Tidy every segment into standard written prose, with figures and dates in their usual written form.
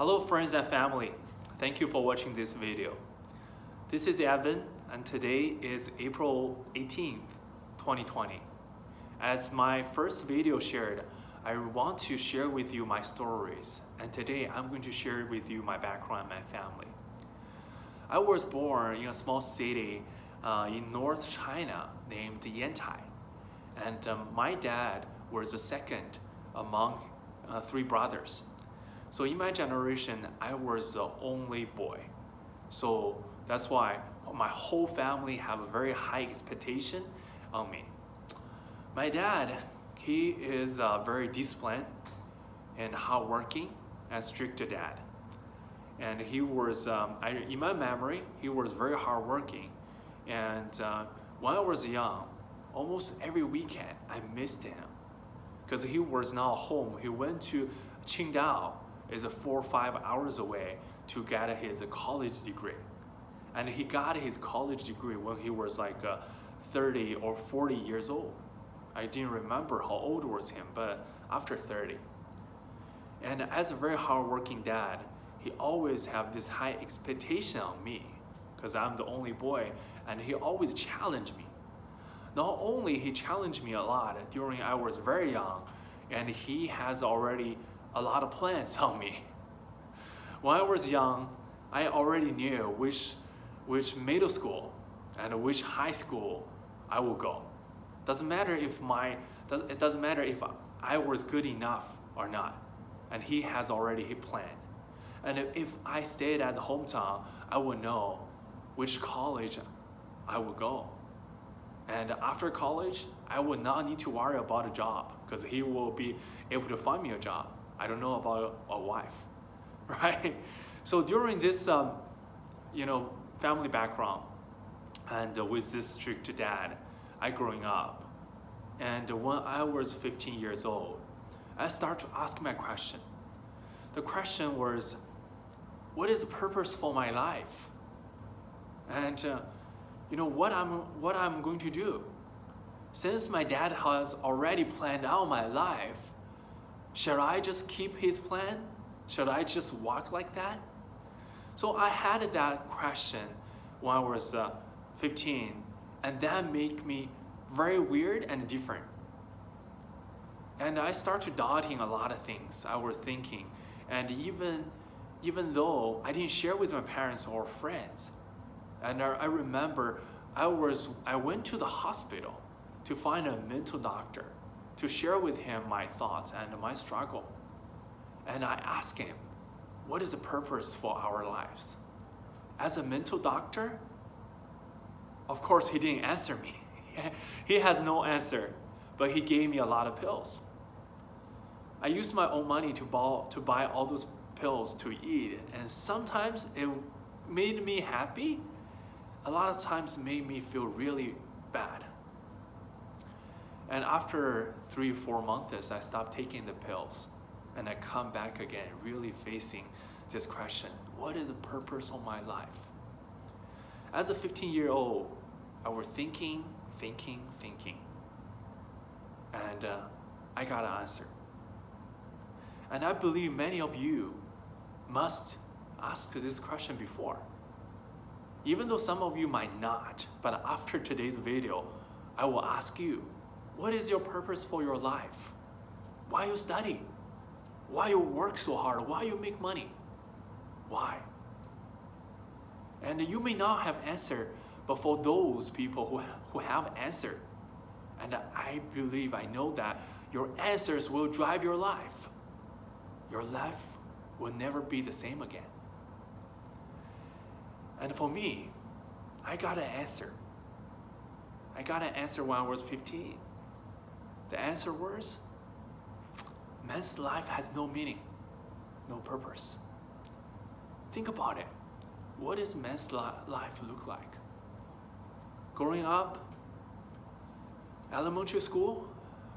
Hello friends and family, thank you for watching this video. This is Evan and today is April 18th, 2020. As my first video shared, I want to share with you my stories, and today I'm going to share with you my background and my family. I was born in a small city in North China named Yantai, and my dad was the second among three brothers. So in my generation, I was the only boy. So that's why my whole family have a very high expectation on me. My dad, he is very disciplined and hardworking and strict dad. And he was, in my memory, he was very hardworking. And when I was young, almost every weekend, I missed him because he was not home. He went to Qingdao, is 4 or 5 hours away to get his college degree. And he got his college degree when he was like 30 or 40 years old. I didn't remember how old was him, but after 30. And as a very hardworking dad, he always have this high expectation on me because I'm the only boy, and he always challenged me. Not only he challenged me a lot during I was very young, and he has already a lot of plans on me. When I was young, I already knew which middle school and which high school I will go. It doesn't matter if I was good enough or not, and he has already his plan. And if I stayed at the hometown, I would know which college I would go. And after college, I would not need to worry about a job because he will be able to find me a job. I don't know about a wife, right? So during this, family background, and with this strict dad, I growing up, and when I was 15 years old, I started to ask my question. The question was, what is the purpose for my life? And what I'm going to do. Since my dad has already planned out my life, should I just keep his plan? Should I just walk like that? So I had that question when I was 15, and that made me very weird and different. And I started doubting a lot of things I was thinking, and even though I didn't share with my parents or friends, and I remember I went to the hospital to find a mental doctor to share with him my thoughts and my struggle. And I asked him, what is the purpose for our lives? As a mental doctor, of course he didn't answer me. He has no answer, but he gave me a lot of pills. I used my own money to buy all those pills to eat, and sometimes it made me happy. A lot of times made me feel really bad. And after 3 or 4 months, I stopped taking the pills, and I come back again, really facing this question: what is the purpose of my life? As a 15-year-old, I was thinking, and I got an answer. And I believe many of you must ask this question before. Even though some of you might not, but after today's video, I will ask you, what is your purpose for your life? Why you study? Why you work so hard? Why you make money? Why? And you may not have answer, but for those people who have answer, and I believe, I know that your answers will drive your life. Your life will never be the same again. And for me, I got an answer. I got an answer when I was 15. The answer was, man's life has no meaning, no purpose. Think about it. What does man's life look like? Growing up, elementary school,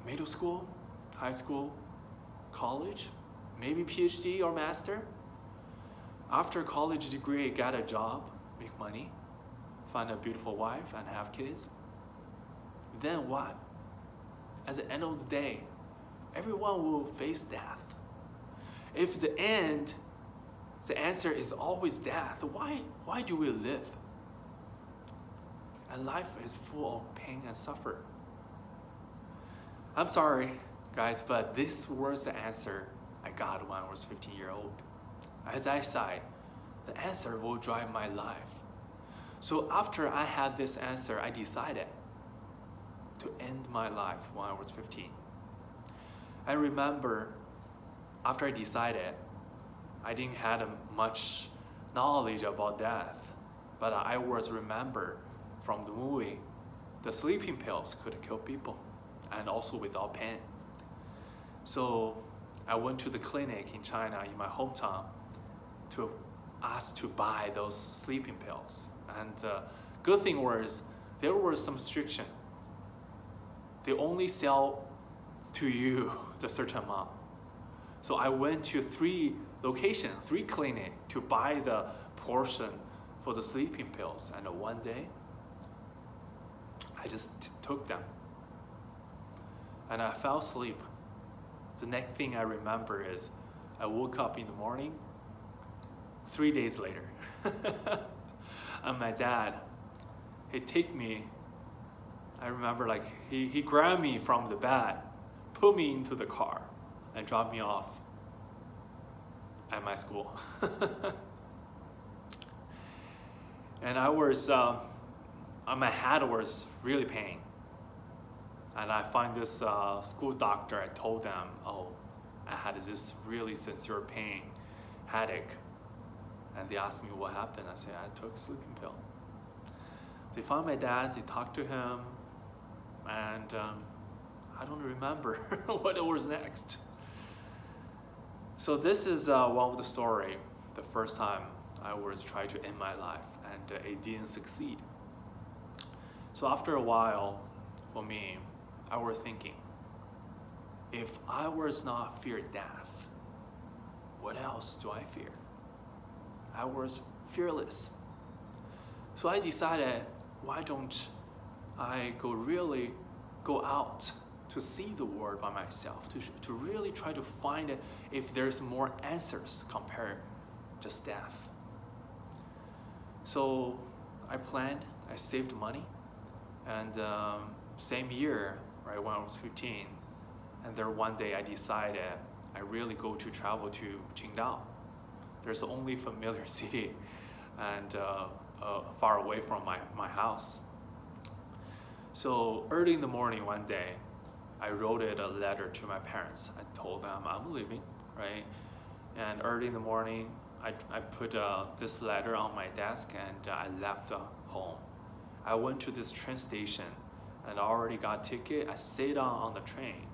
middle school, high school, college, maybe PhD or master. After college degree, get a job, make money, find a beautiful wife and have kids. Then what? At the end of the day, everyone will face death. If the end The answer is always death. Why do we live? And life is full of pain and suffering. I'm sorry, guys, but this was the answer I got when I was 15 years old. As I said, the answer will drive my life. So after I had this answer, I decided to end my life when I was 15. I remember after I decided, I didn't have much knowledge about death, but I was remember from the movie, the sleeping pills could kill people, and also without pain. So I went to the clinic in China, in my hometown, to ask to buy those sleeping pills. And good thing was, there was some restriction. They only sell to you the certain amount. So I went to 3 locations, 3 clinics to buy the portion for the sleeping pills. And one day, I just took them. And I fell asleep. The next thing I remember is I woke up in the morning 3 days later. And my dad, he take me, I remember like he grabbed me from the bed, put me into the car, and dropped me off at my school. And I was, my head was really pain. And I find this school doctor, I told them, oh, I had this really sincere pain, headache. And they asked me what happened. I said, I took a sleeping pill. They found my dad, they talked to him, and I don't remember what it was next. So this is one of the story, the first time I was trying to end my life, and it didn't succeed. So after a while, for me, I was thinking, if I was not fear death, what else do I fear? I was fearless. So I decided, why don't I really go out to see the world by myself, to really try to find it if there's more answers compared to just death. So I planned, I saved money, and same year, right when I was 15, and there one day I decided I really go to travel to Qingdao. There's only familiar city and far away from my house. So early in the morning one day, I wrote a letter to my parents. I told them I'm leaving, right? And early in the morning, I put this letter on my desk and I left home. I went to this train station and I already got a ticket. I sat on the train.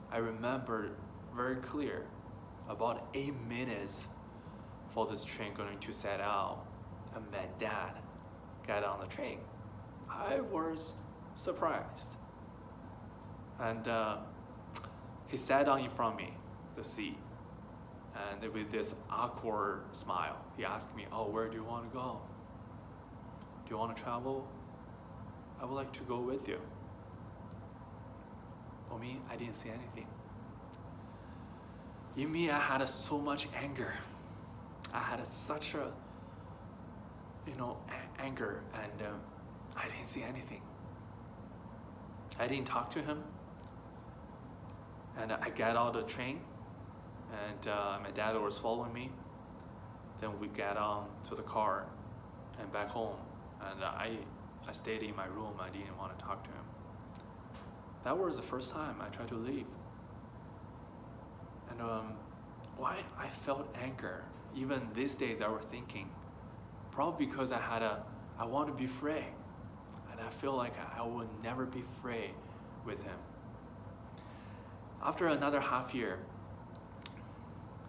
I remember very clear, about 8 minutes for this train going to set out, and my dad got on the train. I was surprised. And he sat down in front of me, the seat, and with this awkward smile, he asked me, oh, where do you want to go? Do you want to travel? I would like to go with you. For me, I didn't say anything. In me, I had so much anger. I had such a, anger, and I didn't say anything. I didn't talk to him. And I got out of the train, and my dad was following me. Then we got on to the car and back home, and I stayed in my room. I didn't want to talk to him. That was the first time I tried to leave. And why I felt anger, even these days I was thinking, probably because I want to be free. And I feel like I will never be free with him. After another half year,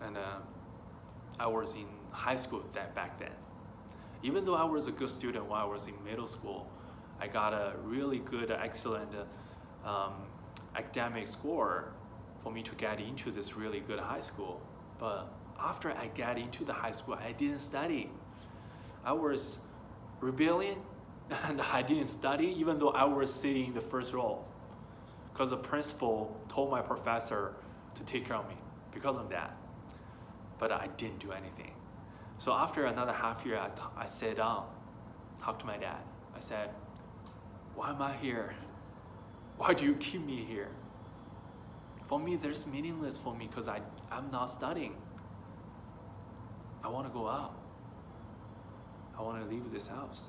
and I was in high school back then. Even though I was a good student while I was in middle school, I got a really good, excellent academic score for me to get into this really good high school. But after I got into the high school, I didn't study. I was rebellion, and I didn't study even though I was sitting in the first row, because the principal told my professor to take care of me because of that. But I didn't do anything. So after another half year, I sat down, talked to my dad. I said, why am I here? Why do you keep me here? For me, there's meaningless for me because I'm not studying. I want to go out. I want to leave this house.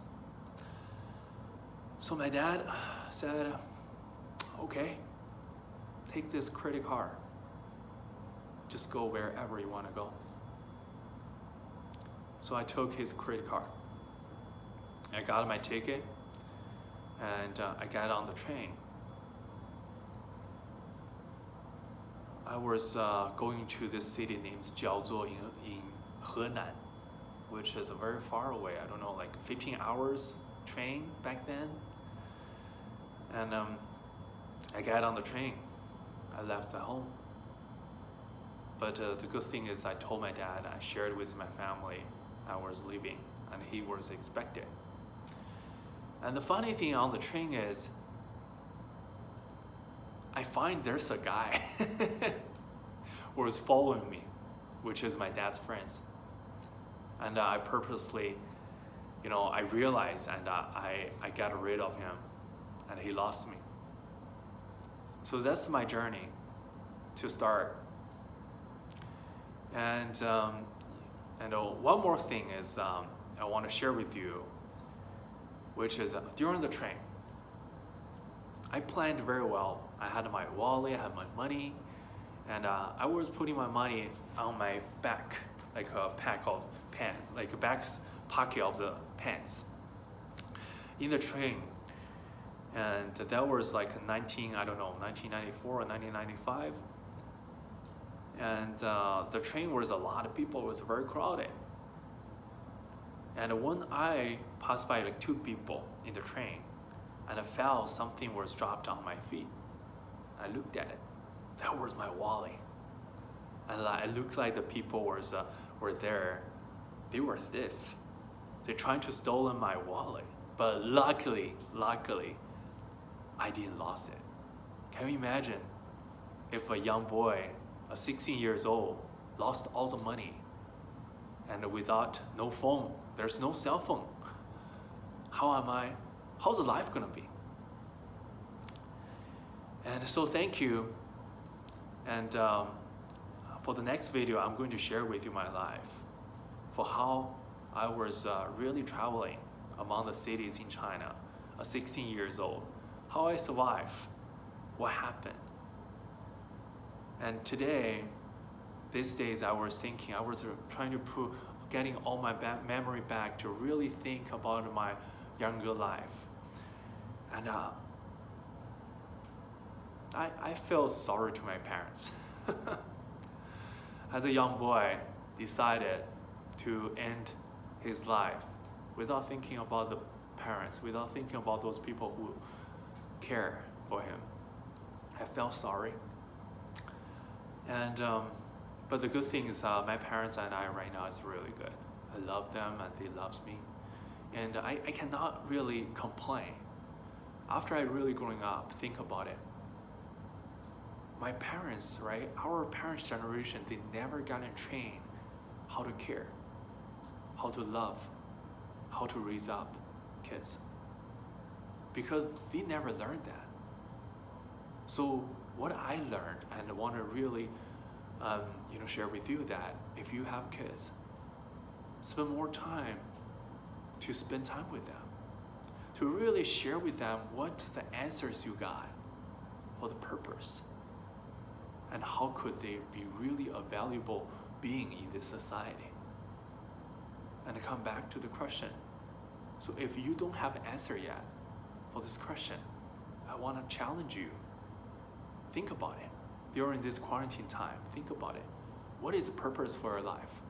So my dad said, okay, take this credit card. Just go wherever you want to go. So I took his credit card. I got my ticket and I got on the train. I was going to this city named Jiaozhou in Henan, which is very far away. I don't know, like 15 hours train back then. And I got on the train. I left at home. But the good thing is I told my dad, I shared with my family I was leaving, and he was expected. And the funny thing on the train is, I find there's a guy who was following me, which is my dad's friends. And I purposely, I realized and I got rid of him, and he lost me. So that's my journey to start. And one more thing is I want to share with you, which is during the train, I planned very well. I had my wallet, I had my money, and I was putting my money on my back, like a pack of pants, like a back pocket of the pants in the train. And that was like 1994 or 1995. And the train was a lot of people, it was very crowded. And when I passed by like two people in the train, and I felt something was dropped on my feet. I looked at it. That was my wallet. And it looked like the people were there. They were thief. They're trying to steal my wallet. But luckily, I didn't lose it. Can you imagine if a young boy, 16 years old, lost all the money, and without no phone, there's no cell phone. How's the life gonna be? And so thank you. And for the next video, I'm going to share with you my life, for how I was really traveling among the cities in China, 16 years old, how I survived, what happened. And today, these days I was thinking, I was trying to getting all my memory back to really think about my younger life. And I felt sorry to my parents. As a young boy, decided to end his life without thinking about the parents, without thinking about those people who care for him. I felt sorry. And but the good thing is my parents and I right now is really good. I love them and they love me. And I cannot really complain. After I really growing up, think about it. My parents, right? Our parents' generation, they never gotten trained how to care, how to love, how to raise up kids. Because they never learned that. So what I learned, and I want to really share with you, that if you have kids, spend more time to spend time with them, to really share with them what the answers you got for the purpose, and how could they be really a valuable being in this society. And come back to the question. So if you don't have an answer yet for this question, I want to challenge you. Think about it. During this quarantine time, think about it. What is the purpose for your life?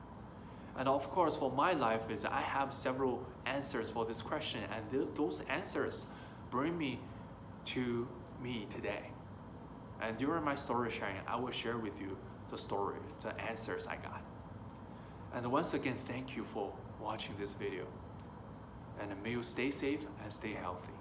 And of course, for my life is I have several answers for this question, and those answers bring me to me today. And during my story sharing, I will share with you the story, the answers I got. And once again, thank you for watching this video. And may you stay safe and stay healthy.